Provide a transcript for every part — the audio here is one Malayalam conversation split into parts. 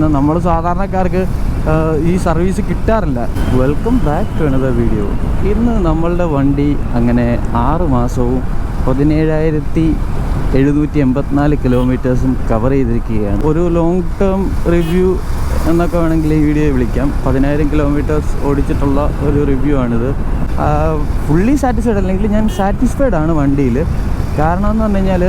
കാരണം നമ്മൾ സാധാരണക്കാർക്ക് ഈ സർവീസ് കിട്ടാറില്ല. Welcome back to another video. ഇന്ന് നമ്മളുടെ വണ്ടി അങ്ങനെ 6 മാസവും 17,784 കിലോമീറ്റേഴ്സും കവർ ചെയ്തിരിക്കുകയാണ്. ഒരു ലോങ് ടേം റിവ്യൂ എന്നൊക്കെ വേണമെങ്കിൽ ഈ വീഡിയോ വിളിക്കാം. 10,000 കിലോമീറ്റേഴ്സ് ഓടിച്ചിട്ടുള്ള ഒരു റിവ്യൂ ആണിത്. ഫുള്ളി സാറ്റിസ്ഫൈഡ് അല്ലെങ്കിൽ ഞാൻ സാറ്റിസ്ഫൈഡ് ആണ് വണ്ടിയിൽ. കാരണം എന്ന് പറഞ്ഞു കഴിഞ്ഞാൽ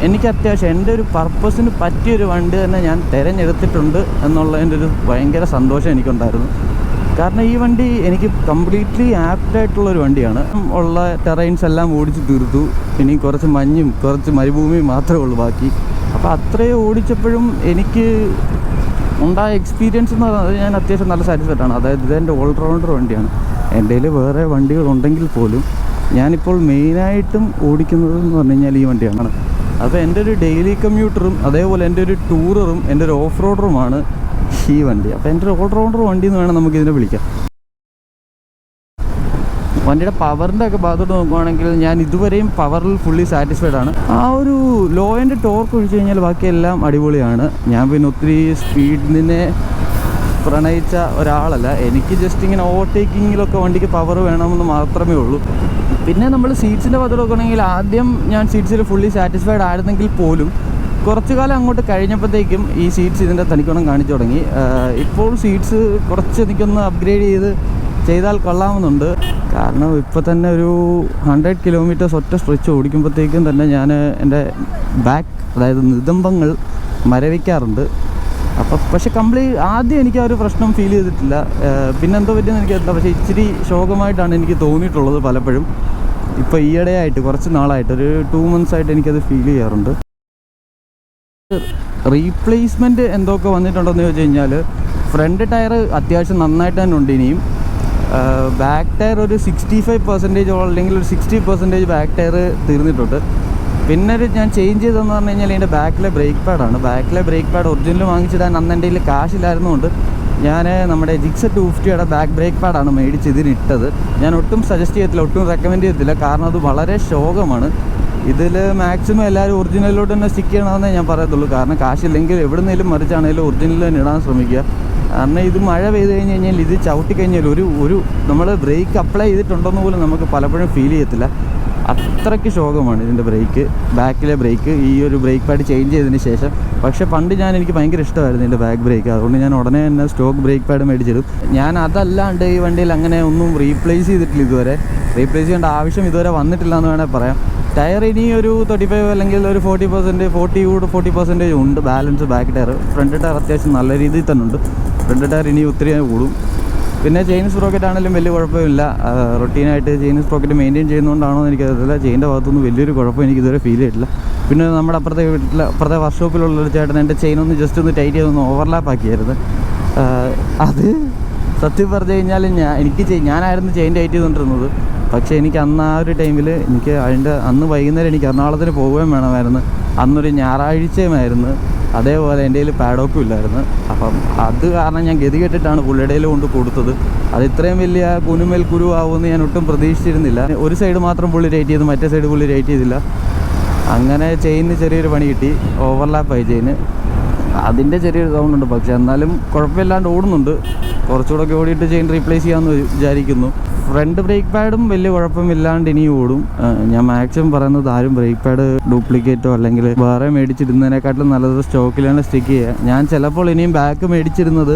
എനിക്ക് അത്യാവശ്യം എൻ്റെ ഒരു പർപ്പസിന് പറ്റിയൊരു വണ്ടി തന്നെ ഞാൻ തിരഞ്ഞെടുത്തിട്ടുണ്ട് എന്നുള്ളതിൻ്റെ ഒരു ഭയങ്കര സന്തോഷം എനിക്കുണ്ടായിരുന്നു. കാരണം ഈ വണ്ടി എനിക്ക് കംപ്ലീറ്റ്ലി ആപ്റ്റായിട്ടുള്ളൊരു വണ്ടിയാണ്. ഉള്ള ടെറൈൻസ് എല്ലാം ഓടിച്ച് തീർത്തു. ഇനി കുറച്ച് മഞ്ഞും കുറച്ച് മരുഭൂമിയും മാത്രമേ ഉള്ളൂ ബാക്കി. അപ്പോൾ അത്രയും ഓടിച്ചപ്പോഴും എനിക്ക് ഉണ്ടായ എക്സ്പീരിയൻസ് എന്ന് പറയുന്നത് ഞാൻ അത്യാവശ്യം നല്ല സാറ്റിസ്ഫൈഡ് ആണ്. അതായത് ഇതെൻ്റെ ഓൾറൗണ്ടർ വണ്ടിയാണ്. എൻ്റെ കയ്യിൽ വേറെ വണ്ടികളുണ്ടെങ്കിൽ പോലും ഞാനിപ്പോൾ മെയിനായിട്ടും ഓടിക്കുന്നതെന്ന് പറഞ്ഞു കഴിഞ്ഞാൽ ഈ വണ്ടിയാണ്. അപ്പോൾ എൻ്റെ ഒരു ഡെയിലി കമ്മ്യൂട്ടറും അതേപോലെ എൻ്റെ ഒരു ടൂററും എൻ്റെ ഒരു ഓഫ് റോഡറുമാണ് ഈ വണ്ടി. അപ്പോൾ എൻ്റെ ഒരു ഓൾറൗണ്ടർ വണ്ടി എന്ന് വേണം നമുക്കിതിനെ വിളിക്കാം. വണ്ടിയുടെ പവറിൻ്റെ ഒക്കെ ഭാഗത്തോട്ട് നോക്കുകയാണെങ്കിൽ ഞാൻ ഇതുവരെയും പവറിൽ ഫുള്ളി സാറ്റിസ്ഫൈഡ് ആണ്. ആ ഒരു ലോ ആൻഡ് ടോർക്ക് ഒഴിച്ച് കഴിഞ്ഞാൽ ബാക്കിയെല്ലാം അടിപൊളിയാണ്. ഞാൻ പിന്നെ ഒത്തിരി സ്പീഡിനെ പ്രണയിച്ച ഒരാളല്ല. എനിക്ക് ജസ്റ്റ് ഇങ്ങനെ ഓവർടേക്കിങ്ങിലൊക്കെ വണ്ടിക്ക് പവർ വേണമെന്ന് മാത്രമേ ഉള്ളൂ. പിന്നെ നമ്മൾ സീറ്റ്സിൻ്റെ ഭാഗത്ത് നോക്കുകയാണെങ്കിൽ ആദ്യം ഞാൻ സീറ്റ്സിൽ ഫുള്ളി സാറ്റിസ്ഫൈഡ് ആയിരുന്നെങ്കിൽ പോലും കുറച്ചു കാലം അങ്ങോട്ട് കഴിഞ്ഞപ്പോഴത്തേക്കും ഈ സീറ്റ്സ് ഇതിൻ്റെ തനിക്കുണം കാണിച്ചു തുടങ്ങി. ഇപ്പോൾ സീറ്റ്സ് കുറച്ച് എനിക്കൊന്ന് അപ്ഗ്രേഡ് ചെയ്താൽ കൊള്ളാമെന്നുണ്ട്. കാരണം ഇപ്പോൾ തന്നെ ഒരു 100 കിലോമീറ്റേഴ്സ് ഒറ്റ സ്ട്രെച്ച് ഓടിക്കുമ്പോഴത്തേക്കും തന്നെ ഞാൻ എൻ്റെ ബാക്ക് അതായത് നിതംബങ്ങൾ മരവിക്കാറുണ്ട്. അപ്പോൾ പക്ഷേ ആദ്യം എനിക്ക് ആ ഒരു പ്രശ്നം ഫീൽ ചെയ്തിട്ടില്ല. പിന്നെന്തോ പറ്റിയെന്ന് എനിക്കറിയില്ല. പക്ഷേ ഇച്ചിരി ശോകമായിട്ടാണ് എനിക്ക് തോന്നിയിട്ടുള്ളത് പലപ്പോഴും. ഇപ്പോൾ ഈയിടെയായിട്ട് കുറച്ച് നാളായിട്ട് ഒരു 2 months ആയിട്ട് എനിക്കത് ഫീൽ ചെയ്യാറുണ്ട്. റീപ്ലേസ്മെൻറ്റ് എന്തൊക്കെ വന്നിട്ടുണ്ടെന്ന് ചോദിച്ചു കഴിഞ്ഞാൽ ഫ്രണ്ട് ടയർ അത്യാവശ്യം നന്നായിട്ട് തന്നെ ഉണ്ട്. ഇനിയും ബാക്ക് ടയർ ഒരു 65% അല്ലെങ്കിൽ ഒരു 60% ബാക്ക് ടയർ തീർന്നിട്ടുണ്ട്. പിന്നെ ഞാൻ ചേഞ്ച് ചെയ്തതെന്ന് പറഞ്ഞു കഴിഞ്ഞാൽ എൻ്റെ ബാക്കിലെ ബ്രേക്ക് പാഡാണ്. ബാക്കിലെ ബ്രേക്ക് പാഡ് ഒറിജിനൽ വാങ്ങിച്ചിടാൻ അന്ന് എൻ്റെ കയ്യിൽ കാശില്ലായിരുന്നുകൊണ്ട് ഞാൻ നമ്മുടെ ജിക്സ 250യുടെ ബാക്ക് ബ്രേക്ക് പാഡാണ് മേടിച്ച് ഇതിനിട്ടത്. ഞാൻ ഒട്ടും സജസ്റ്റ് ചെയ്യത്തില്ല, ഒട്ടും റെക്കമെൻഡ് ചെയ്യത്തില്ല. കാരണം അത് വളരെ ശോകമാണ്. ഇതിൽ മാക്സിമം എല്ലാവരും ഒറിജിനലിലോട്ട് തന്നെ സ്റ്റിക്ക് ചെയ്യണമെന്നേ ഞാൻ പറയത്തുള്ളൂ. കാരണം കാശില്ലെങ്കിൽ എവിടുന്നേലും മറിച്ചാണെങ്കിലും ഒറിജിനൽ തന്നെ ഇടാൻ ശ്രമിക്കുക. കാരണം ഇത് മഴ പെയ്ത് കഴിഞ്ഞ് കഴിഞ്ഞാൽ ഇത് ചവിട്ടിക്കഴിഞ്ഞാൽ ഒരു നമ്മൾ ബ്രേക്ക് അപ്ലൈ ചെയ്തിട്ടുണ്ടെന്ന് പോലും നമുക്ക് പലപ്പോഴും ഫീൽ ചെയ്യത്തില്ല. അത്രയ്ക്ക് ശോകമാണ് ഇതിൻ്റെ ബ്രേക്ക്, ബാക്കിലെ ബ്രേക്ക്. ഈ ഒരു ബ്രേക്ക് പാഡ് ചേഞ്ച് ചെയ്തതിന് ശേഷം പക്ഷേ പണ്ട് എനിക്ക് ഭയങ്കര ഇഷ്ടമായിരുന്നു ഇതിൻ്റെ ബാക്ക് ബ്രേക്ക്. അതുകൊണ്ട് ഞാൻ ഉടനെ തന്നെ സ്റ്റോക്ക് ബ്രേക്ക് പാഡ് മേടിച്ചിടും. ഞാൻ അതല്ലാണ്ട് ഈ വണ്ടിയിൽ അങ്ങനെ ഒന്നും റീപ്ലേസ് ചെയ്തിട്ടില്ല ഇതുവരെ. റീപ്ലേസ് ചെയ്യേണ്ട ആവശ്യം ഇതുവരെ വന്നിട്ടില്ല എന്ന് വേണേൽ പറയാം. ടയർ ഇനി ഒരു 35 അല്ലെങ്കിൽ ഒരു 40% ഉണ്ട് balance back tyre. Front tyre അത്യാവശ്യം നല്ല രീതിയിൽ തന്നെ ഉണ്ട്. ഫ്രണ്ട് ടയർ ഇനി ഒത്തിരി കൂടും. പിന്നെ ചെയിൻ സ്പ്രോക്കറ്റ് ആണെങ്കിലും വലിയ കുഴപ്പമില്ല. റൊട്ടീനായിട്ട് ചെയിൻ സ്പ്രോക്കറ്റ് മെയിൻറ്റെയിൻ ചെയ്യുന്നതുകൊണ്ടാണോ എന്ന് എനിക്കറിയില്ല. ചെയിൻ്റെ ഭാഗത്തൊന്നും വലിയൊരു കുഴപ്പം എനിക്ക് ഇതുവരെ ഫീൽ ചെയ്തിട്ടില്ല. പിന്നെ നമ്മുടെ അപ്പുറത്തെ വർക്ക്ഷോപ്പിലുള്ളൊരു ചേട്ടൻ എൻ്റെ ചെയിനൊന്ന് ജസ്റ്റ് ഒന്ന് ടൈറ്റ് ചെയ്തൊന്ന് ഓവർലാപ്പ് ആക്കിയായിരുന്നു. അത് സത്യം പറഞ്ഞു കഴിഞ്ഞാൽ ഞാനായിരുന്നു ചെയിൻ ടൈറ്റ് ചെയ്തുകൊണ്ടിരുന്നത്. പക്ഷേ എനിക്ക് അന്ന് ആ ഒരു ടൈമിൽ അന്ന് വൈകുന്നേരം എനിക്ക് എറണാകുളത്തിന് പോവുകയും വേണമായിരുന്നു. അന്നൊരു ഞായറാഴ്ചയുമായിരുന്നു. അതേപോലെ എൻ്റെ കയ്യിൽ പാഡോക്കും ഇല്ലായിരുന്നു. അപ്പം അത് കാരണം ഞാൻ ഗതി കെട്ടിട്ടാണ് പുള്ളിയുടെ കൊണ്ട് കൊടുത്തത്. അത് ഇത്രയും വലിയ കുനുമേൽ കുരുവാകുമെന്ന് ഞാൻ ഒട്ടും പ്രതീക്ഷിച്ചിരുന്നില്ല. ഒരു സൈഡ് മാത്രം പുള്ളി റേറ്റ് ചെയ്തു, മറ്റേ സൈഡ് പുള്ളി റേറ്റ് ചെയ്തില്ല. അങ്ങനെ ചെയിനിന് ചെറിയൊരു പണി കിട്ടി. ഓവർലാപ്പായി ചെയിന്. അതിൻ്റെ ചെറിയൊരു സൗണ്ട് ഉണ്ട്. പക്ഷേ എന്നാലും കുഴപ്പമില്ലാണ്ട് ഓടുന്നുണ്ട്. കുറച്ചുകൂടെ ഓടിയിട്ട് ചെയിൻ റീപ്ലേസ് ചെയ്യാമെന്ന് വിചാരിക്കുന്നു. ഫ്രണ്ട് ബ്രേക്ക് പാഡും വലിയ കുഴപ്പമില്ലാണ്ട് ഇനിയും ഓടും. ഞാൻ മാക്സിമം പറയുന്നത് ആരും ബ്രേക്ക് പാഡ് ഡ്യൂപ്ലിക്കേറ്റോ അല്ലെങ്കിൽ വേറെ മേടിച്ചിടുന്നതിനെക്കാട്ടിലും നല്ലത് സ്റ്റോക്കിലാണ് സ്റ്റിക്ക് ചെയ്യുക. ഞാൻ ചിലപ്പോൾ ഇനിയും ബാക്ക് മേടിച്ചിരുന്നത്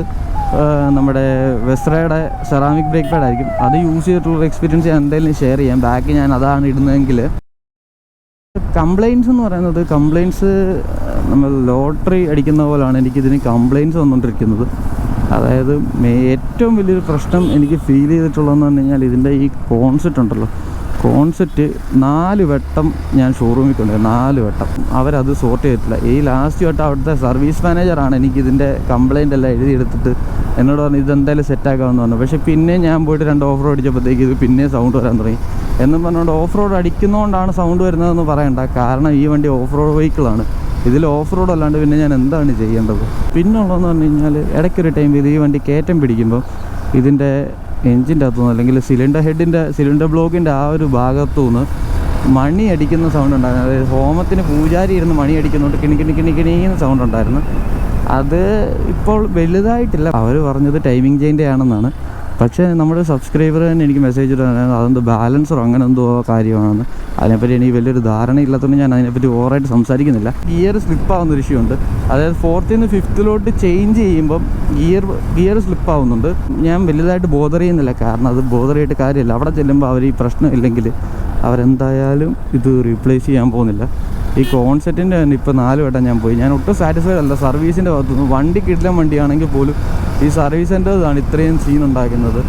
നമ്മുടെ വെസ്റയുടെ സെറാമിക് ബ്രേക്ക് പാഡായിരിക്കും. അത് യൂസ് ചെയ്തിട്ടുള്ള എക്സ്പീരിയൻസ് ഞാൻ എന്തായാലും ഷെയർ ചെയ്യാം. ബാക്ക് ഞാൻ അതാണ് ഇടുന്നതെങ്കിൽ. കംപ്ലയിൻസ് എന്ന് പറയുന്നത് നമ്മൾ ലോട്ടറി അടിക്കുന്ന പോലെയാണ് എനിക്കിതിന് കംപ്ലയിൻസ് വന്നുകൊണ്ടിരിക്കുന്നത്. അതായത് ഏറ്റവും വലിയൊരു പ്രശ്നം എനിക്ക് ഫീൽ ചെയ്തിട്ടുള്ളതെന്ന് പറഞ്ഞു കഴിഞ്ഞാൽ ഇതിൻ്റെ ഈ കോൺസെപ്റ്റ് ഉണ്ടല്ലോ. കോൺസെപ്റ്റ് 4 വട്ടം ഞാൻ ഷോറൂമിൽ കൊണ്ടുപോയി. 4 വട്ടം അവരത് സോർട്ട് ചെയ്തിട്ടില്ല. ഈ ലാസ്റ്റ് വട്ടം അവിടുത്തെ സർവീസ് മാനേജറാണ് എനിക്കിതിൻ്റെ കംപ്ലയിൻ്റ് എല്ലാം എഴുതിയെടുത്തിട്ട് എന്നോട് പറഞ്ഞു ഇതെന്തായാലും സെറ്റാക്കാമെന്ന് പറഞ്ഞു. പക്ഷേ പിന്നെ ഞാൻ പോയിട്ട് 2 ഓഫ് റോഡ് അടിച്ചപ്പോഴത്തേക്ക് ഇത് പിന്നെ സൗണ്ട് വരാൻ തുടങ്ങി. എന്നും പറഞ്ഞുകൊണ്ട് ഓഫ് റോഡ് അടിക്കുന്നതുകൊണ്ടാണ് സൗണ്ട് വരുന്നതെന്ന് പറയണ്ട. കാരണം ഈ വണ്ടി ഓഫ് റോഡ് വെഹിക്കിളാണ്. ഇതിൽ ഓഫ് റോഡ് അല്ലാണ്ട് പിന്നെ ഞാൻ എന്താണ് ചെയ്യേണ്ടത്? പിന്നുള്ളതെന്ന് പറഞ്ഞു കഴിഞ്ഞാൽ ഇടയ്ക്കൊരു ടൈമിൽ ഈ വണ്ടി കയറ്റം പിടിക്കുമ്പോൾ ഇതിൻ്റെ എൻജിൻ്റെ അകത്തുനിന്ന് അല്ലെങ്കിൽ സിലിണ്ടർ ബ്ലോക്കിൻ്റെ ആ ഒരു ഭാഗത്തുനിന്ന് മണി അടിക്കുന്ന സൗണ്ട് ഉണ്ടായിരുന്നു. അതായത് ഹോമത്തിന് പൂജാരി ഇരുന്ന് മണി അടിക്കുന്നതുകൊണ്ട് കിണിന്ന് സൗണ്ട് ഉണ്ടായിരുന്നു. അത് ഇപ്പോൾ വലുതായിട്ടില്ല. അവർ പറഞ്ഞത് ടൈമിംഗ് ചെയിൻ്റെ ആണെന്നാണ്. പക്ഷേ നമ്മുടെ സബ്സ്ക്രൈബർ തന്നെ എനിക്ക് മെസ്സേജ് ഇടാനായിരുന്നു അതെന്തോ ബാലൻസറോ അങ്ങനെ എന്തോ കാര്യമാണെന്ന്. അതിനെപ്പറ്റി എനിക്ക് വലിയൊരു ധാരണ ഇല്ലാത്തതുകൊണ്ട് ഞാൻ അതിനെപ്പറ്റി ഓവറായിട്ട് സംസാരിക്കുന്നില്ല. ഗിയർ സ്ലിപ്പാവുന്നൊരു ഇഷ്യൂ ഉണ്ട്. അതായത് 4th നിന്ന് 5th ചേഞ്ച് ചെയ്യുമ്പം ഗിയർ സ്ലിപ്പാവുന്നുണ്ട്. ഞാൻ വലുതായിട്ട് ബോദർ ചെയ്യുന്നില്ല, കാരണം അത് ബോദർ ചെയ്തിട്ട് കാര്യമില്ല. അവിടെ ചെല്ലുമ്പോൾ അവർ ഈ പ്രശ്നം ഇല്ലെങ്കിൽ അവരെന്തായാലും ഇത് റീപ്ലേസ് ചെയ്യാൻ പോകുന്നില്ല. ഈ കോൺസെപ്റ്റിൻ്റെ തന്നെ ഇപ്പോൾ 4 വട്ടം ഞാൻ പോയി. ഞാൻ ഒട്ടും സാറ്റിസ്ഫൈഡ് അല്ല സർവീസിൻ്റെ ഭാഗത്തുനിന്ന്. വണ്ടി കിടിലൻ വണ്ടിയാണെങ്കിൽ പോലും ഈ സർവീസ് സെൻ്റേഴ്സാണ് ഇത്രയും സീൻ ഉണ്ടാക്കുന്നത്.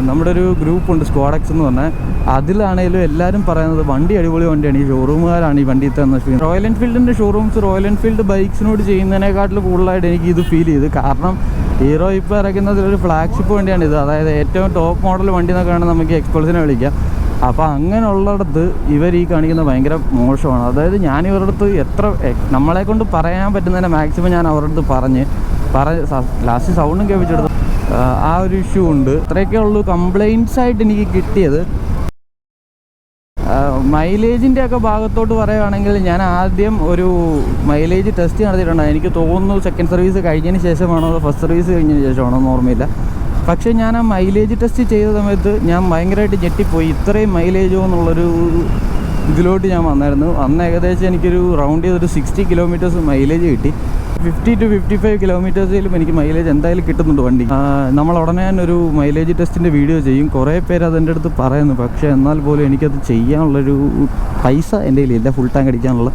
നമ്മുടെ ഒരു ഗ്രൂപ്പുണ്ട് സ്ക്വാഡക്സ് എന്ന് പറഞ്ഞാൽ, അതിലാണെങ്കിലും എല്ലാവരും പറയുന്നത് വണ്ടി അടിപൊളി വണ്ടിയാണ്, ഈ ഷോറൂമുകാരാണ് ഈ വണ്ടി ഇത്ര നശിപ്പിക്കുന്നത്. റോയൽ എൻഫീൽഡിൻ്റെ ഷോറൂംസ് റോയൽ എൻഫീൽഡ് ബൈക്സിനോട് ചെയ്യുന്നതിനേക്കാട്ടിൽ കൂടുതലായിട്ട് എനിക്ക് ഇത് ഫീൽ ചെയ്തു. കാരണം ഹീറോ ഇപ്പോൾ ഇറക്കുന്നതിലൊരു ഫ്ലാഗ്ഷിപ്പ് വണ്ടിയാണിത്. അതായത് ഏറ്റവും ടോപ്പ് മോഡൽ വണ്ടി എന്നൊക്കെ വേണം നമുക്ക് എക്സ്പൾസിനെ വിളിക്കാം. അപ്പോൾ അങ്ങനെയുള്ളിടത്ത് ഇവർ ഈ കാണിക്കുന്നത് ഭയങ്കര മോശമാണ്. അതായത് ഞാൻ ഇവരുടെ അടുത്ത് എത്ര നമ്മളെ കൊണ്ട് പറയാൻ പറ്റുന്നതിനെ മാക്സിമം ഞാൻ അവരുടെ അടുത്ത് പറഞ്ഞ് ലാസ്റ്റ് സൗണ്ടും കേൾപ്പിച്ചെടുത്ത് ആ ഒരു ഇഷ്യൂ ഉണ്ട്. അത്രയൊക്കെ ഉള്ളൂ കംപ്ലയിൻറ്റ്സ് ആയിട്ട് എനിക്ക് കിട്ടിയത്. മൈലേജിൻ്റെ ഒക്കെ ഭാഗത്തോട്ട് പറയുകയാണെങ്കിൽ ഞാൻ ആദ്യം ഒരു മൈലേജ് ടെസ്റ്റ് നടത്തിയിട്ടുണ്ട്. എനിക്ക് തോന്നുന്നു സെക്കൻഡ് സർവീസ് കഴിഞ്ഞതിന് ശേഷമാണോ അതോ ഫസ്റ്റ് സർവീസ് കഴിഞ്ഞതിന് ശേഷമാണോ എന്ന് ഓർമ്മയില്ല. പക്ഷേ ഞാൻ ആ മൈലേജ് ടെസ്റ്റ് ചെയ്ത സമയത്ത് ഞാൻ ഭയങ്കരമായിട്ട് ഞെട്ടിപ്പോയി. ഇത്രയും മൈലേജോ എന്നുള്ളൊരു ഇതിലോട്ട് ഞാൻ വന്നായിരുന്നു. അന്ന് ഏകദേശം എനിക്കൊരു റൗണ്ട് ചെയ്തൊരു 60 കിലോമീറ്റേഴ്സ് മൈലേജ് കിട്ടി. 50 to 55 കിലോമീറ്റേഴ്സിലും എനിക്ക് മൈലേജ് എന്തായാലും കിട്ടുന്നുണ്ട് വണ്ടി. നമ്മൾ ഉടനെ തന്നെ ഒരു മൈലേജ് ടെസ്റ്റിൻ്റെ വീഡിയോ ചെയ്യും. കുറേ പേര് അതെൻ്റെ അടുത്ത് പറയുന്നു. പക്ഷേ എന്നാൽ പോലും എനിക്കത് ചെയ്യാനുള്ളൊരു പൈസ എൻ്റെ കയ്യിലില്ല ഫുൾ ടാങ്ക് അടിക്കാനുള്ള.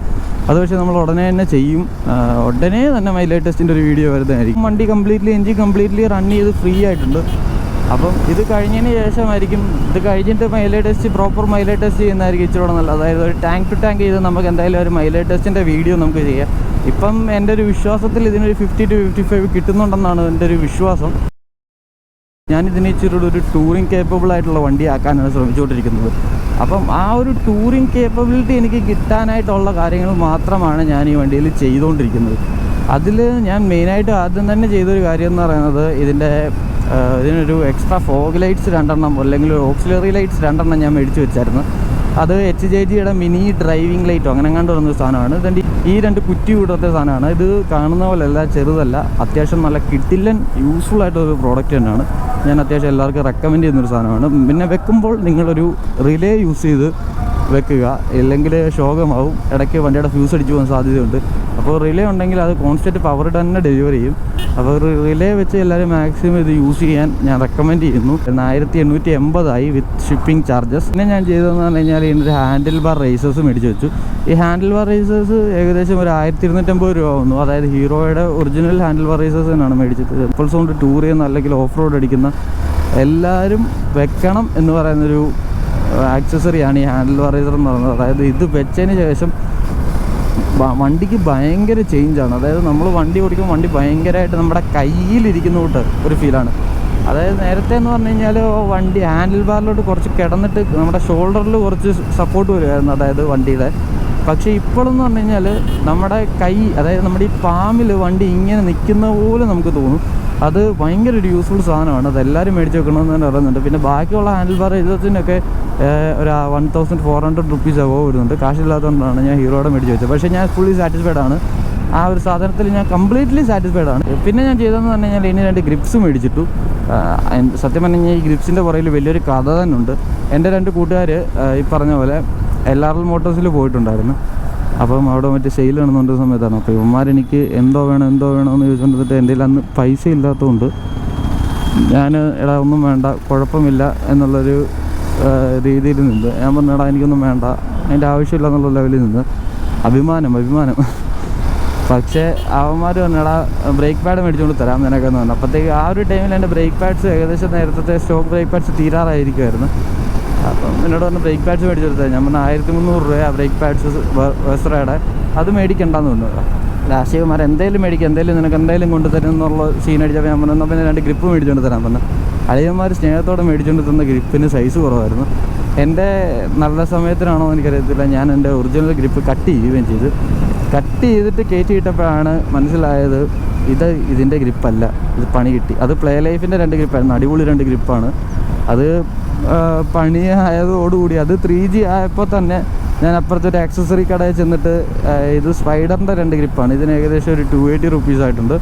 അത് പക്ഷേ നമ്മൾ ഉടനെ തന്നെ ചെയ്യും. ഉടനെ തന്നെ മൈലേജ് ടെസ്റ്റിൻ്റെ ഒരു വീഡിയോ വരുന്നതായിരിക്കും. വണ്ടി എൻജിൻ കംപ്ലീറ്റ്ലി റൺ ചെയ്ത് ഫ്രീ ആയിട്ടുണ്ട്. അപ്പം ഇത് കഴിഞ്ഞതിന് ശേഷമായിരിക്കും, ഇത് കഴിഞ്ഞിട്ട് mileage test proper mileage test ചെയ്യുന്നതായിരിക്കും ഇച്ചിരി നല്ലത്. അതായത് ഒരു ടാങ്ക് ടു ടാങ്ക് ചെയ്ത് നമുക്ക് എന്തായാലും ഒരു മൈലേജ് ടെസ്റ്റിൻ്റെ വീഡിയോ നമുക്ക് ചെയ്യാം. ഇപ്പം എൻ്റെ ഒരു വിശ്വാസത്തിൽ ഇതിനൊരു 50 to 55 കിട്ടുന്നുണ്ടെന്നാണ് എൻ്റെ ഒരു വിശ്വാസം. ഞാനിതിനെ ഇച്ചിരി ഒരു ടൂറിങ് കേപ്പബിൾ ആയിട്ടുള്ള വണ്ടി ആക്കാനാണ് ശ്രമിച്ചുകൊണ്ടിരിക്കുന്നത്. അപ്പം ആ ഒരു ടൂറിങ് കേപ്പബിലിറ്റി എനിക്ക് കിട്ടാനായിട്ടുള്ള കാര്യങ്ങൾ മാത്രമാണ് ഞാൻ ഈ വണ്ടിയിൽ ചെയ്തുകൊണ്ടിരിക്കുന്നത്. അതിൽ ഞാൻ മെയിനായിട്ട് ആദ്യം തന്നെ ചെയ്തൊരു കാര്യം എന്ന് പറയുന്നത് ഇതിനൊരു എക്സ്ട്രാ ഫോഗ് ലൈറ്റ്സ് 2 അല്ലെങ്കിൽ ഓക്സിലറി ലൈറ്റ്സ് 2 ഞാൻ മേടിച്ച് വെച്ചായിരുന്നു. അത് HJGയുടെ മിനി ഡ്രൈവിംഗ് ലൈറ്റോ അങ്ങനെ കണ്ടു വരുന്നൊരു സാധനമാണ്. ഇതിൻ്റെ ഈ 2 കുറ്റി വിടത്തെ സാധനമാണ്. ഇത് കാണുന്ന പോലെയല്ല, ചെറുതല്ല, അത്യാവശ്യം നല്ല കിട്ടില്ലൻ യൂസ്ഫുൾ ആയിട്ടൊരു പ്രോഡക്റ്റ് തന്നെയാണ്. ഞാൻ അത്യാവശ്യം എല്ലാവർക്കും റെക്കമെൻഡ് ചെയ്യുന്നൊരു സാധനമാണ്. പിന്നെ വെക്കുമ്പോൾ നിങ്ങളൊരു റിലേ യൂസ് ചെയ്ത് വെക്കുക, ഇല്ലെങ്കിൽ ശോകമാവും, ഇടയ്ക്ക് വണ്ടിയുടെ ഫ്യൂസ് അടിച്ചു പോകാൻ സാധ്യതയുണ്ട്. അപ്പോൾ റിലേ ഉണ്ടെങ്കിൽ അത് കോൺസ്റ്റൻറ്റ് പവർ തന്നെ ഡെലിവറി ചെയ്യും. അപ്പോൾ റിലേ വെച്ച് എല്ലാവരും മാക്സിമം ഇത് യൂസ് ചെയ്യാൻ ഞാൻ റെക്കമെൻഡ് ചെയ്യുന്നു. 1880 വിത്ത് ഷിപ്പിംഗ് ചാർജസ്. പിന്നെ ഞാൻ ചെയ്തതെന്ന് പറഞ്ഞു കഴിഞ്ഞാൽ ഇതിൻ്റെ ഹാൻഡിൽ ബാർ റേസേഴ്സ് മേടിച്ച് വെച്ചു. ഈ ഹാൻഡിൽ ബാർ റേസേഴ്സ് ഏകദേശം ഒരു 1250 രൂപ വന്നു. അതായത് ഹീറോയുടെ ഒറിജിനൽ ഹാൻഡിൽ ബാർ റേസേഴ്സ് തന്നെയാണ് മേടിച്ചത്. എക്സ്പൾസ് കൊണ്ട് ടൂർ ചെയ്യുന്ന അല്ലെങ്കിൽ ഓഫ് റോഡ് അടിക്കുന്ന എല്ലാവരും വെക്കണം എന്ന് പറയുന്നൊരു ആക്സസറിയാണ് ഈ ഹാൻഡിൽ ബാർ റേസർ എന്ന് പറയുന്നത്. അതായത് ഇത് വെച്ചതിന് ശേഷം വണ്ടിക്ക് ഭയങ്കര ചേഞ്ചാണ്. അതായത് നമ്മൾ വണ്ടി ഓടിക്കുമ്പോൾ വണ്ടി ഭയങ്കരമായിട്ട് നമ്മുടെ കയ്യിലിരിക്കുന്ന കൂട്ട് ഒരു ഫീലാണ്. അതായത് നേരത്തെ എന്ന് പറഞ്ഞു കഴിഞ്ഞാൽ വണ്ടി ഹാൻഡിൽ ബാറിലോട്ട് കുറച്ച് കിടന്നിട്ട് നമ്മുടെ ഷോൾഡറിൽ കുറച്ച് സപ്പോർട്ട് വരുമായിരുന്നു, അതായത് വണ്ടിയുടെ. പക്ഷേ ഇപ്പോഴെന്ന് പറഞ്ഞു കഴിഞ്ഞാൽ നമ്മുടെ കൈ, അതായത് നമ്മുടെ ഈ പാമിൽ വണ്ടി ഇങ്ങനെ നിൽക്കുന്ന പോലെ നമുക്ക് തോന്നും. അത് ഭയങ്കര ഒരു യൂസ്ഫുൾ സാധനമാണ്. അതെല്ലാവരും മേടിച്ച് വെക്കണമെന്ന് തന്നെ പറയുന്നുണ്ട്. പിന്നെ ബാക്കിയുള്ള ഹാൻഡിൽ ബാർ ഇതിനൊക്കെ ഒരു 1400 റുപ്പീസ് അബോവ് വരുന്നുണ്ട്. കാശില്ലാത്തതുകൊണ്ടാണ് ഞാൻ ഹീറോയുടെ മേടിച്ച് വെച്ചത്. പക്ഷേ ഞാൻ ഫുള്ളി സാറ്റിസ്ഫൈഡ് ആണ്. ആ ഒരു സാധനത്തിൽ ഞാൻ കംപ്ലീറ്റ്ലി സാറ്റിസ്ഫൈഡ് ആണ്. പിന്നെ ഞാൻ ചെയ്തതെന്ന് പറഞ്ഞു കഴിഞ്ഞാൽ ഇനി 2 ഗ്രിപ്സ് മേടിച്ചിട്ടു. സത്യം പറഞ്ഞു കഴിഞ്ഞാൽ ഈ ഗ്രിപ്സിൻ്റെ പുറകിൽ വലിയൊരു കഥ തന്നെ ഉണ്ട്. എൻ്റെ 2 കൂട്ടുകാർ ഈ പറഞ്ഞ പോലെ LRL മോട്ടോഴ്സിൽ പോയിട്ടുണ്ടായിരുന്നു. അപ്പം അവിടെ മറ്റേ സെയിൽ നടന്നുകൊണ്ട സമയത്താണ്. അപ്പോൾ ഇവന്മാരെനിക്ക് എന്തോ വേണമെന്ന് ചോദിച്ചുകൊണ്ടിട്ട് എൻ്റെ കയ്യിൽ അന്ന് പൈസ ഇല്ലാത്തതുകൊണ്ട് ഞാൻ എടാ ഒന്നും വേണ്ട, കുഴപ്പമില്ല എന്നുള്ളൊരു രീതിയിൽ നിന്ന് ഞാൻ പറഞ്ഞു എടാ എനിക്കൊന്നും വേണ്ട, അതിൻ്റെ ആവശ്യമില്ല എന്നുള്ള ലെവലിൽ നിന്ന് അഭിമാനം. പക്ഷേ അവന്മാർ പറഞ്ഞടാ ബ്രേക്ക് പാഡ് മേടിച്ചുകൊണ്ട് തരാം നിനക്കെന്ന് പറഞ്ഞു. അപ്പോഴത്തേക്ക് ആ ഒരു ടൈമിൽ എൻ്റെ ബ്രേക്ക് പാഡ്സ് ഏകദേശം നേരത്തെ സ്റ്റോക്ക് ബ്രേക്ക് പാഡ്സ് തീരാറായിരിക്കുമായിരുന്നു. അപ്പം എന്നോട് പറഞ്ഞ് ബ്രേക്ക് പാഡ്സ് മേടിച്ചു കൊടുത്തത്. ഞാൻ പറഞ്ഞാൽ 1300 രൂപ ബ്രേക്ക് പാഡ്സ് വെസ്റയുടെ, അത് മേടിക്കണ്ടെന്ന് പറഞ്ഞു. ലാസ്റ്റിമാർ എന്തെങ്കിലും മേടിക്കുക, നിനക്ക് എന്തെങ്കിലും കൊണ്ടുതരും എന്നുള്ള സീൻ അടിച്ചപ്പോൾ ഞാൻ പറഞ്ഞു പിന്നെ 2 ഗ്രിപ്പ് മേടിച്ചുകൊണ്ട് തരാൻ പറഞ്ഞു. അളിയന്മാർ സ്നേഹത്തോടെ മേടിച്ചുകൊണ്ട് തന്ന ഗ്രിപ്പിന് സൈസ് കുറവായിരുന്നു. എൻ്റെ നല്ല സമയത്തിനാണോ എനിക്കറിയത്തില്ല, ഞാൻ എൻ്റെ ഒറിജിനൽ ഗ്രിപ്പ് കട്ട് ചെയ്യുകയും ചെയ്ത്. കട്ട് ചെയ്തിട്ട് കയറ്റി ഇട്ടപ്പോഴാണ് മനസ്സിലായത് ഇതിൻ്റെ ഗ്രിപ്പല്ല, ഇത് പണി കിട്ടി. അത് പ്ലേ ലൈഫിൻ്റെ 2 ഗ്രിപ്പായിരുന്നു, അടിപൊളി 2 ഗ്രിപ്പാണ്. അത് പണിയായതോടുകൂടി അത് 3G ആയപ്പോൾ തന്നെ ഞാൻ അപ്പുറത്തൊരു ആക്സസറി കടയിൽ ചെന്നിട്ട് ഇത് സ്പൈഡറിൻ്റെ 2 ഗ്രിപ്പാണ്. ഇതിന് ഏകദേശം ഒരു 280 റുപ്പീസ് ആയിട്ടുണ്ട്.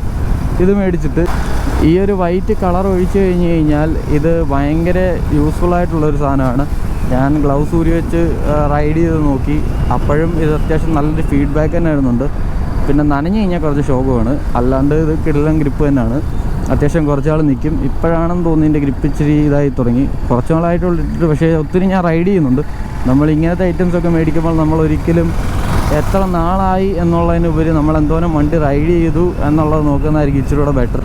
ഇത് മേടിച്ചിട്ട് ഈ ഒരു വൈറ്റ് കളർ ഒഴിച്ച് കഴിഞ്ഞ് കഴിഞ്ഞാൽ ഇത് ഭയങ്കര യൂസ്ഫുള്ളായിട്ടുള്ളൊരു സാധനമാണ്. ഞാൻ ഗ്ലൗസ് ഊരി വെച്ച് റൈഡ് ചെയ്ത് നോക്കി. അപ്പോഴും ഇത് അത്യാവശ്യം നല്ലൊരു ഫീഡ്ബാക്ക് തന്നെ ആയിരുന്നുണ്ട്. പിന്നെ നനഞ്ഞു കഴിഞ്ഞാൽ കുറച്ച് ശോകമാണ്. അല്ലാണ്ട് ഇത് കിടിലൻ ഗ്രിപ്പ് തന്നെയാണ്. അത്യാവശ്യം കുറച്ച് നാൾ നിൽക്കും. ഇപ്പോഴാണെന്ന് തോന്നി എൻ്റെ ഗ്രിപ്പ് ഇച്ചിരി ഇതായി തുടങ്ങി. കുറച്ച് നാളായിട്ടുള്ളിട്ട് പക്ഷേ ഒത്തിരി ഞാൻ റൈഡ് ചെയ്യുന്നുണ്ട്. നമ്മൾ ഇങ്ങനത്തെ ഐറ്റംസൊക്കെ മേടിക്കുമ്പോൾ നമ്മൾ ഒരിക്കലും എത്ര നാളായി എന്നുള്ളതിനുപരി നമ്മൾ എന്തോരം വണ്ടി റൈഡ് ചെയ്തു എന്നുള്ളത് നോക്കുന്നതായിരിക്കും ഇച്ചിരി കൂടെ ബെറ്റർ.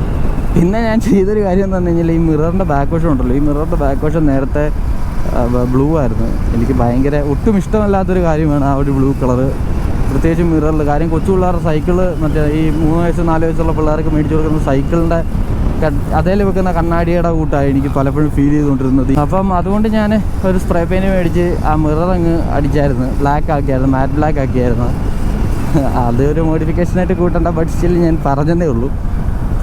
പിന്നെ ഞാൻ ചെയ്തൊരു കാര്യം എന്ന് പറഞ്ഞു കഴിഞ്ഞാൽ ഈ മിററിൻ്റെ ബാക്ക് വശം ഉണ്ടല്ലോ, ഈ മിററിൻ്റെ ബാക്ക് വശം നേരത്തെ ബ്ലൂ ആയിരുന്നു. എനിക്ക് ഭയങ്കര ഒട്ടും ഇഷ്ടമല്ലാത്തൊരു കാര്യമാണ് ആ ഒരു ബ്ലൂ കളറ്, പ്രത്യേകിച്ച് മിററിൽ. കാര്യം കൊച്ചു പിള്ളേരുടെ സൈക്കിള് മറ്റേ ഈ 3 വയസ്സ് 4 വയസ്സുള്ള പിള്ളേർക്ക് മേടിച്ചു കൊടുക്കുന്ന സൈക്കിളിൻ്റെ അതേൽ വെക്കുന്ന കണ്ണാടിയുടെ കൂട്ടായി എനിക്ക് പലപ്പോഴും ഫീൽ ചെയ്തുകൊണ്ടിരുന്നത്. അപ്പം അതുകൊണ്ട് ഞാൻ ഒരു സ്പ്രേ പെയിൻറ്റ് മേടിച്ച് ആ മിറർ അങ്ങ് അടിച്ചായിരുന്നു, ബ്ലാക്ക് ആക്കിയായിരുന്നു, മാറ്റ് ബ്ലാക്ക് ആക്കിയായിരുന്നു. അതൊരു മോഡിഫിക്കേഷനായിട്ട് കൂട്ടണ്ട, ബട്ട് സ്റ്റിൽ ഞാൻ പറഞ്ഞതേ ഉള്ളൂ.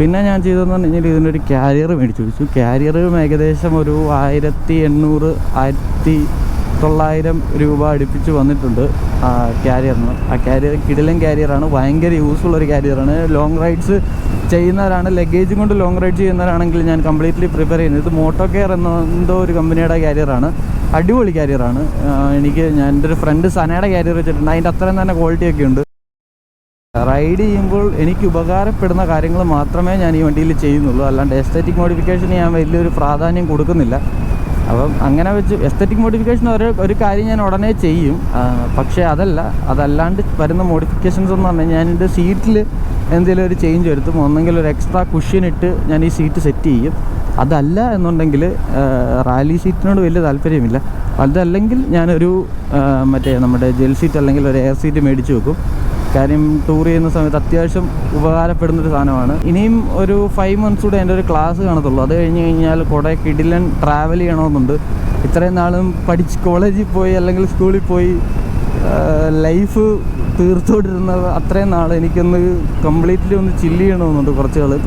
പിന്നെ ഞാൻ ചെയ്തതെന്ന് പറഞ്ഞു കഴിഞ്ഞാൽ ഇതിനൊരു ക്യാരിയർ മേടിച്ചു വെച്ചു. ക്യാരിയറും ഏകദേശം ഒരു 1800 1900 രൂപ അടുപ്പിച്ച് വന്നിട്ടുണ്ട് ക്യാരിയറിന്. ആ ക്യാരിയർ കിടിലൻ ക്യാരിയറാണ്, ഭയങ്കര യൂസ്ഫുള്ളൊരു ക്യാരിയറാണ്. ലോങ് റൈഡ്സ് ചെയ്യുന്നവരാണ്, ലഗേജും കൊണ്ട് ലോങ് റൈഡ് ചെയ്യുന്നവരാണെങ്കിൽ ഞാൻ കംപ്ലീറ്റ്ലി പ്രിഫർ ചെയ്യുന്നത്. ഇത് മോട്ടോ കെയർ എന്തോ ഒരു കമ്പനിയുടെ ക്യാരിയറാണ്, അടിപൊളി ക്യാരിയറാണ്. ഞാൻ എൻ്റെ ഒരു ഫ്രണ്ട് സനയുടെ ക്യാരിയർ വെച്ചിട്ടുണ്ട്, അതിൻ്റെ അത്രയും തന്നെ ക്വാളിറ്റിയൊക്കെ ഉണ്ട്. റൈഡ് ചെയ്യുമ്പോൾ എനിക്ക് ഉപകാരപ്പെടുന്ന കാര്യങ്ങൾ മാത്രമേ ഞാൻ ഈ വണ്ടിയിൽ ചെയ്യുന്നുള്ളൂ. അല്ലാണ്ട് എസ്തെറ്റിക് മോഡിഫിക്കേഷന് ഞാൻ വലിയൊരു പ്രാധാന്യം കൊടുക്കുന്നില്ല. അപ്പം അങ്ങനെ വെച്ച് എസ്തെറ്റിക് മോഡിഫിക്കേഷൻ ഒരു കാര്യം ഞാൻ ഉടനെ ചെയ്യും. പക്ഷേ അതല്ലാണ്ട് വരുന്ന മോഡിഫിക്കേഷൻസ് എന്ന് പറഞ്ഞാൽ ഞാൻ എൻ്റെ സീറ്റിൽ എന്തെങ്കിലും ഒരു ചേഞ്ച് വരുത്തും. ഒന്നെങ്കിൽ ഒരു എക്സ്ട്രാ കുഷ്യൻ ഇട്ട് ഞാൻ ഈ സീറ്റ് സെറ്റ് ചെയ്യും. അതല്ല എന്നുണ്ടെങ്കിൽ റാലി സീറ്റിനോട് വലിയ താല്പര്യമില്ല. അതല്ലെങ്കിൽ ഞാനൊരു മറ്റേ നമ്മുടെ ജെൽ സീറ്റ് അല്ലെങ്കിൽ ഒരു എയർ സീറ്റ് മേടിച്ച് വെക്കും. കാര്യം ടൂർ ചെയ്യുന്ന സമയത്ത് അത്യാവശ്യം ഉപകാരപ്പെടുന്നൊരു സാധനമാണ്. ഇനിയും ഒരു 5 months കൂടെ എൻ്റെ ഒരു ക്ലാസ് കാണത്തുള്ളൂ. അത് കഴിഞ്ഞ് കഴിഞ്ഞാൽ കുറേ കിടിലൻ ട്രാവൽ ചെയ്യണമെന്നുണ്ട്. ഇത്രയും നാളും പഠിച്ച് കോളേജിൽ പോയി അല്ലെങ്കിൽ സ്കൂളിൽ പോയി ലൈഫ് തീർത്തുകൊണ്ടിരുന്നത് അത്രയും നാൾ എനിക്കൊന്ന് കംപ്ലീറ്റ്ലി ഒന്ന് ചില്ല് ചെയ്യണമെന്നുണ്ട്.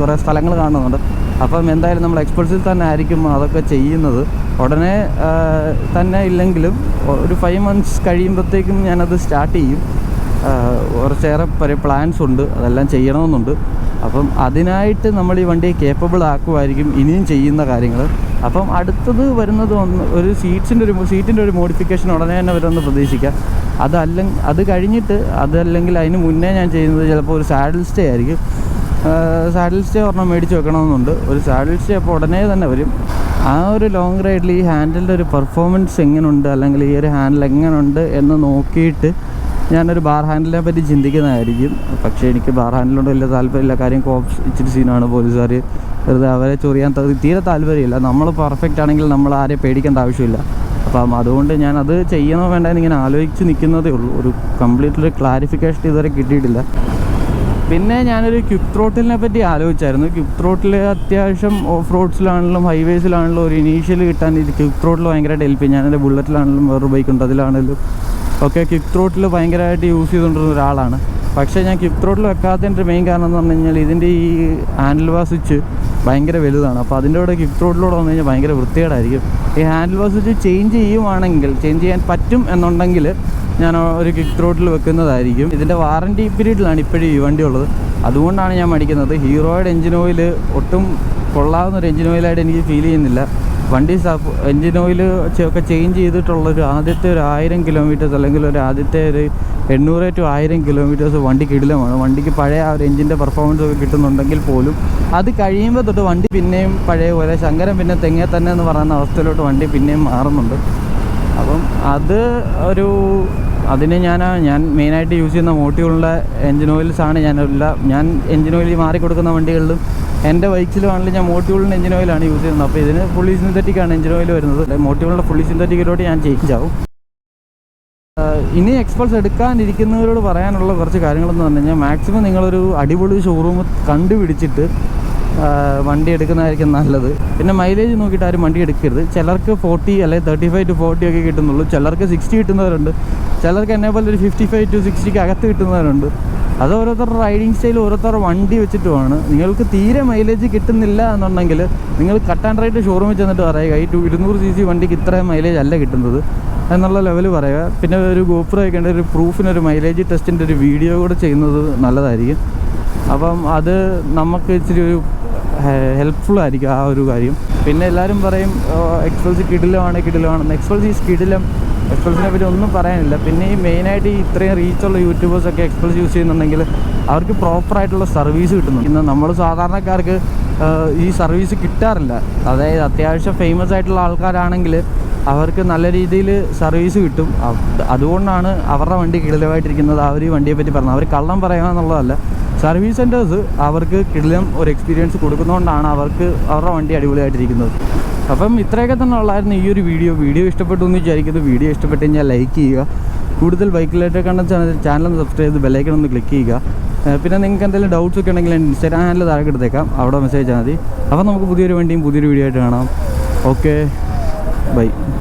കുറേ സ്ഥലങ്ങൾ കാണുന്നുണ്ട്. അപ്പം എന്തായാലും നമ്മൾ എക്സ്പൾസിൽ തന്നെ ആയിരിക്കും അതൊക്കെ ചെയ്യുന്നത്. ഉടനെ തന്നെ ഇല്ലെങ്കിലും ഒരു 5 months കഴിയുമ്പോഴത്തേക്കും ഞാനത് സ്റ്റാർട്ട് ചെയ്യും. കുറച്ചേറെ പ്ലാൻസ് ഉണ്ട്, അതെല്ലാം ചെയ്യണമെന്നുണ്ട്. അപ്പം അതിനായിട്ട് നമ്മൾ ഈ വണ്ടിയെ കേപ്പബിൾ ആക്കുമായിരിക്കും ഇനിയും ചെയ്യുന്ന കാര്യങ്ങൾ. അപ്പം അടുത്തത് വരുന്നത് ഒരു സീറ്റിൻ്റെ ഒരു മോഡിഫിക്കേഷൻ ഉടനെ തന്നെ വരുമെന്ന് പ്രതീക്ഷിക്കാം. അത് കഴിഞ്ഞിട്ട് അതല്ലെങ്കിൽ അതിന് മുന്നേ ഞാൻ ചെയ്യുന്നത് ചിലപ്പോൾ ഒരു സാഡിൽ സ്റ്റേ ആയിരിക്കും. സാഡിൽ സ്റ്റേ ഒരെണ്ണം മേടിച്ച് വെക്കണമെന്നുണ്ട്. ഒരു സാഡിൽ സ്റ്റേ അപ്പോൾ ഉടനെ തന്നെ വരും. ആ ഒരു ലോങ് റൈഡിൽ ഈ ഹാൻഡിലിൻ്റെ ഒരു പെർഫോമൻസ് എങ്ങനെയുണ്ട് അല്ലെങ്കിൽ ഈ ഒരു ഹാൻഡിൽ എങ്ങനെയുണ്ട് എന്ന് നോക്കിയിട്ട് ഞാനൊരു ബാർ ഹാൻഡിലിനെ പറ്റി ചിന്തിക്കുന്നതായിരിക്കും. പക്ഷേ എനിക്ക് ബാർ ഹാൻഡിലോട് വലിയ താല്പര്യമില്ല. കാര്യം കോപ്സ് ഇച്ചിരി സീനാണ്, പോലീസുകാർ വെറുതെ അവരെ ചൊറിയാൻ തീരെ താല്പര്യമില്ല. നമ്മൾ പെർഫെക്റ്റ് ആണെങ്കിൽ നമ്മൾ ആരെയും പേടിക്കേണ്ട ആവശ്യമില്ല. അപ്പം അതുകൊണ്ട് ഞാനത് ചെയ്യണോ വേണ്ടെന്ന് ഇങ്ങനെ ആലോചിച്ച് നിൽക്കുന്നതേ ഉള്ളൂ. ഒരു കംപ്ലീറ്റ്ലി ക്ലാരിഫിക്കേഷൻ ഇതുവരെ കിട്ടിയിട്ടില്ല. പിന്നെ ഞാനൊരു ക്വിക്ക് ത്രോട്ടിലിനെ പറ്റി ആലോചിച്ചായിരുന്നു. ക്വിക്ക് ത്രോട്ടിൽ അത്യാവശ്യം ഓഫ് റോഡ്സിലാണെങ്കിലും ഹൈവേസിലാണെങ്കിലും ഒരു ഇനീഷ്യൽ കിട്ടാൻ ഇത് ക്വിക്ക് ത്രോട്ടിൽ ഭയങ്കരമായിട്ട് ഹെൽപ്പ് ചെയ്യും. ഞാനെൻ്റെ ബുള്ളറ്റിലാണെങ്കിലും വേറൊരു ബൈക്കുണ്ട്, അതിലാണെങ്കിലും ഒക്കെ ക്വിക്ക് ത്രോട്ടിൽ ഭയങ്കരമായിട്ട് യൂസ് ചെയ്തുകൊണ്ടിരുന്ന ഒരാളാണ്. പക്ഷേ ഞാൻ ക്വിക്ക് ത്രോട്ടിൽ വെക്കാത്തതിൻ്റെ മെയിൻ കാരണം എന്ന് പറഞ്ഞു കഴിഞ്ഞാൽ ഇതിൻ്റെ ഈ ഹാൻഡിൽ ബാർ സ്വിച്ച് ഭയങ്കര വലുതാണ്. അപ്പോൾ അതിൻ്റെ കൂടെ ക്വിക്ക് ത്രോട്ടിലൂടെ വന്നു കഴിഞ്ഞാൽ ഭയങ്കര വൃത്തികേടായിരിക്കും. ഈ ഹാൻഡിൽ ബാർ സ്വിച്ച് ചേഞ്ച് ചെയ്യാൻ പറ്റും എന്നുണ്ടെങ്കിൽ ഞാൻ ഒരു ക്വിക്ക് ത്രോട്ടിൽ വെക്കുന്നതായിരിക്കും. ഇതിൻ്റെ വാറൻറ്റി പീരീഡിലാണ് ഇപ്പോഴും ഈ വണ്ടി ഉള്ളത്. അതുകൊണ്ടാണ് ഞാൻ മേടിക്കുന്നത്. ഹീറോയുടെ എഞ്ചിൻ ഓയിൽ ഒട്ടും കൊള്ളാവുന്നൊരു എഞ്ചിൻ ഓയിലായിട്ട് എനിക്ക് ഫീൽ ചെയ്യുന്നില്ല. വണ്ടി എഞ്ചിൻ ഓയിൽ ഒക്കെ ചേഞ്ച് ചെയ്തിട്ടുള്ളൊരു ആദ്യത്തെ ഒരു 1000 കിലോമീറ്റേഴ്സ് അല്ലെങ്കിൽ ആദ്യത്തെ ഒരു 800 to 1000 കിലോമീറ്റേഴ്സ് വണ്ടി കിടിലമാണ്. വണ്ടിക്ക് പഴയ ആ ഒരു എഞ്ചിൻ്റെ പെർഫോമൻസ് ഒക്കെ കിട്ടുന്നുണ്ടെങ്കിൽ പോലും അത് കഴിയുമ്പോൾ തൊട്ട് വണ്ടി പിന്നെയും പഴയ പോലെ ശങ്കരൻ പിന്നെ തെങ്ങേ തന്നെ എന്ന് പറയുന്ന അവസ്ഥയിലോട്ട് വണ്ടി പിന്നെയും മാറുന്നുണ്ട്. അപ്പം അതിന് ഞാൻ മെയിനായിട്ട് യൂസ് ചെയ്യുന്ന മോട്ടീവുള്ള എഞ്ചിൻ ഓയിൽസാണ്. ഞാൻ എഞ്ചിൻ ഓയിൽ മാറി കൊടുക്കുന്ന വണ്ടികളിലും എൻ്റെ ബൈക്സിലുമാണെങ്കിലും ഞാൻ മോട്ടീവുളിൻ്റെ എഞ്ചിൻ ഓയിലാണ് യൂസ് ചെയ്യുന്നത്. അപ്പോൾ ഇതിന് ഫുള്ളി സിന്തറ്റിക്കാണ് എഞ്ചിൻ ഓയിൽ വരുന്നത്. മോട്ടീവുളിൻ്റെ ഫുള്ളി സിന്തറ്റിക്കിലോട്ട് ഞാൻ ചേഞ്ച് ആവും. ഇനി എക്സ്പൾസ് എടുക്കാനിരിക്കുന്നവരോട് പറയാനുള്ള കുറച്ച് കാര്യങ്ങളെന്ന് പറഞ്ഞു കഴിഞ്ഞാൽ മാക്സിമം നിങ്ങളൊരു അടിപൊളി ഷോറൂം കണ്ടുപിടിച്ചിട്ട് വണ്ടി എടുക്കുന്നതായിരിക്കും നല്ലത്. പിന്നെ മൈലേജ് നോക്കിയിട്ട് ആരും വണ്ടി എടുക്കരുത്. ചിലർക്ക് 40 അല്ലെങ്കിൽ 35 to 40 ഒക്കെ കിട്ടുന്നുള്ളൂ. ചിലർക്ക് 60 കിട്ടുന്നവരുണ്ട്. ചിലർക്ക് എന്നെ പോലെ ഒരു 55 to 60 അകത്ത് കിട്ടുന്നവരുണ്ട്. അത് ഓരോരുത്തരുടെ റൈഡിങ് സ്റ്റൈൽ ഓരോരുത്തരുടെ വണ്ടി വെച്ചിട്ടുമാണ്. നിങ്ങൾക്ക് തീരെ മൈലേജ് കിട്ടുന്നില്ല എന്നുണ്ടെങ്കിൽ നിങ്ങൾ കട്ട് ആൻഡ് റൈറ്റ് ഷോറൂമിൽ ചെന്നിട്ട് പറയുക ഈ 200cc വണ്ടിക്ക് ഇത്രയും മൈലേജ് അല്ല കിട്ടുന്നത്, എന്നുള്ള ലെവൽ പറയുക. പിന്നെ ഒരു GoPro വയ്ക്കേണ്ട ഒരു പ്രൂഫിനൊരു മൈലേജ് ടെസ്റ്റിൻ്റെ ഒരു വീഡിയോ കൂടെ ചെയ്യുന്നത് നല്ലതായിരിക്കും. അപ്പം അത് നമുക്ക് ഇച്ചിരി ഒരു ഹെൽപ്ഫുൾ ആയിരിക്കും ആ ഒരു കാര്യം. പിന്നെ എല്ലാവരും പറയും Xpulse കിടിലമാണെന്ന്. Xpulse ഈസ് കിടിലം. Xpulseനെ പറ്റി ഒന്നും പറയാനില്ല. പിന്നെ ഈ മെയിനായിട്ട് ഈ ഇത്രയും റീച്ചുള്ള യൂട്യൂബേഴ്സൊക്കെ Xpulse യൂസ് ചെയ്യുന്നുണ്ടെങ്കിൽ അവർക്ക് പ്രോപ്പറായിട്ടുള്ള സർവീസ് കിട്ടുന്നുണ്ട്. ഇന്ന് നമ്മൾ സാധാരണക്കാർക്ക് ഈ സർവീസ് കിട്ടാറില്ല. അതായത് അത്യാവശ്യം ഫേമസ് ആയിട്ടുള്ള ആൾക്കാരാണെങ്കിൽ അവർക്ക് നല്ല രീതിയിൽ സർവീസ് കിട്ടും. അതുകൊണ്ടാണ് അവരുടെ വണ്ടി കിടിലമായിട്ടിരിക്കുന്നത്. അവർ ഈ വണ്ടിയെ പറ്റി പറഞ്ഞത് അവർ കള്ളം പറയുക എന്നുള്ളതല്ല. സർവീസ് സെൻറ്റേഴ്സ് അവർക്ക് കിടിലം ഒരു എക്സ്പീരിയൻസ് കൊടുക്കുന്നതുകൊണ്ടാണ് അവർക്ക് അവരുടെ വണ്ടി അടിപൊളിയായിട്ടിരിക്കുന്നത്. അപ്പം ഇത്രയൊക്കെ തന്നെ ഉള്ളായിരുന്നു ഈ ഒരു വീഡിയോ ഇഷ്ടപ്പെട്ടു എന്ന് വിചാരിക്കുന്നു. വീഡിയോ ഇഷ്ടപ്പെട്ട് കഴിഞ്ഞാൽ ലൈക്ക് ചെയ്യുക. കൂടുതൽ bike related content channel subscribe ചെയ്ത് ബെല്ലൈക്കൺ ഒന്ന് ക്ലിക്ക് ചെയ്യുക. പിന്നെ നിങ്ങൾക്ക് എന്തെങ്കിലും ഡൗട്ട്സ് ഒക്കെ ഉണ്ടെങ്കിൽ ഇൻസ്റ്റാഗ്രാം ഹാൻഡിൽ താഴെ എടുത്തേക്കാം, അവിടെ മെസ്സേജ് ചെയ്താൽ മതി. അപ്പോൾ നമുക്ക് പുതിയൊരു വണ്ടിയും പുതിയൊരു വീഡിയോ ആയിട്ട് കാണാം. Okay, by.